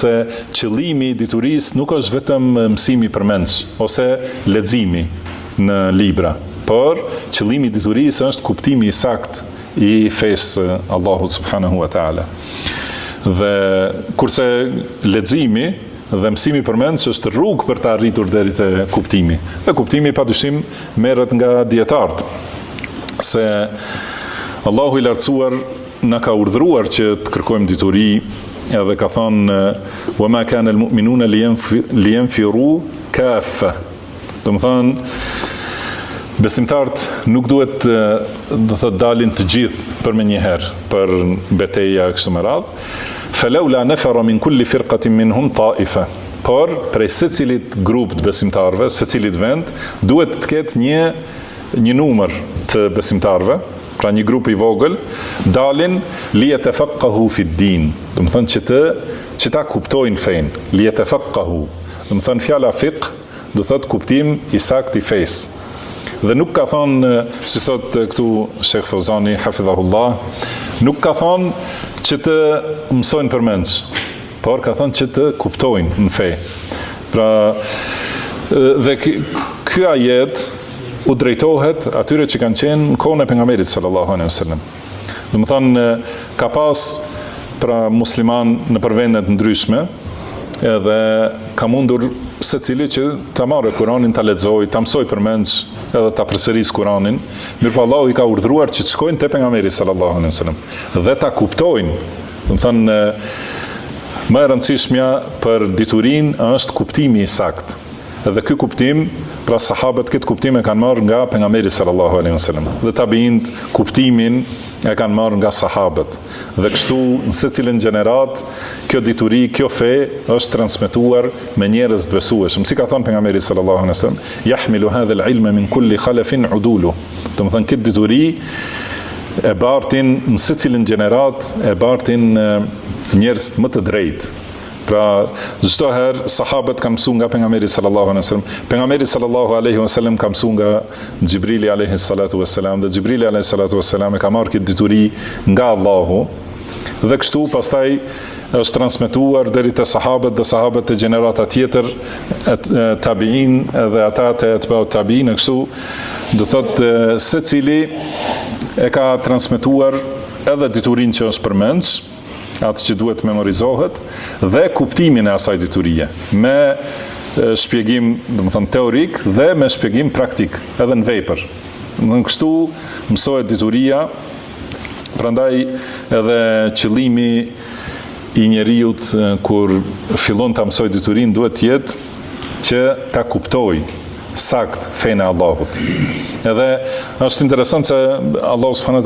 se qëllimi i diturisë nuk është vetëm mësimi përmendës ose leximi në libra, por qëllimi i diturisë është kuptimi i saktë i fesë Allahut subhanahu wa taala. Dhe kurse leximi dhe mësimi përmendës është rrugë për të arritur deri te kuptimi. Dhe kuptimi padyshim merret nga dietarët, se Allahu i lartësuar na ka urdhëruar që të kërkojmë dituri, edhe ka thonë wa ma kana al-mu'minuna liyanfiru kaffa. Do të thonë besimtarët nuk duhet do të dalin të gjithë për me njëherë për betejë kështu me radhë. Falawla nafara min kulli firqatin minhum ta'ifa. Por prej secilit grup të besimtarëve, secilit vend, duhet të ketë një numër të besimtarëve, pra një grup i vogël, dalin liyatafaqahu fi ddin. Do të thonë që ta kuptojnë fenë, liyatafaqahu. Do të thonë fjala fiqh do thotë kuptim i saktë i fesë. Dhe nuk ka thonë, si thot këtu Sheikh Fauzani hafidhahullah, nuk ka thonë që të mësojnë përmendës, por ka thonë që të kuptojnë në fe. Pra, dhe ky ajet u drejtohet atyre që kanë qenë në kohën e pejgamberit sallallahu alaihi wasallam. Do të thonë ka pas pra musliman në përvendet ndryshme, edhe ka mundur secili që ta marrë Kur'anin, ta lexojë, ta mësoj përmendës, edhe ta përsërisë Kur'anin. Mirpo Allahu i ka urdhëruar që të shkojnë te pejgamberi sallallahu alaihi wasallam dhe ta kuptojnë. Do të thonë më e rëndësishmja për diturinë është kuptimi i saktë. Dhe ky kuptim, pra sahabët këtë kuptim e kanë marrë nga pejgamberi sallallahu alaihi wasallam. Dhe tabiint kuptimin e kanë marrë nga sahabët. Dhe kështu në secilën gjenerat, kjo dituri, kjo fe është transmetuar me njerëz të besueshëm. Si ka thënë pejgamberi sallallahu alaihi wasallam, yahmilu hadha al-ilma min kulli khalafin udulu. Do të thonë këtë dituri e bartin në secilën gjenerat, e bartin njerëz më të drejtë. Pra, çdo herë sahabët kanë mësuar nga pejgamberi sallallahu alaihi wasallam. Pejgamberi sallallahu alaihi wasallam ka mësuar nga Xhibrili alaihi salatu wassalam, dhe Xhibrili alaihi salatu wassalam e ka marrë këtë dituri nga Allahu. Dhe kështu pastaj është transmetuar deri te sahabët dhe sahabët të gjenerata tjetër, tabiin dhe ata të atba'u tabiin, kështu do thotë secili e ka transmetuar edhe diturinë që është përmendës, atë që duhet memorizohet, dhe kuptimin e asaj diturie, me shpjegim, do të thonë teorik, dhe me shpjegim praktik, edhe në vepër. Në kështu mësohet dituria, prandaj edhe qëllimi i njeriut kur fillon ta mësoj diturinë duhet të jetë që ta kuptoj sakt fenë e Allahut. Edhe është interesant se Allahu subhanahu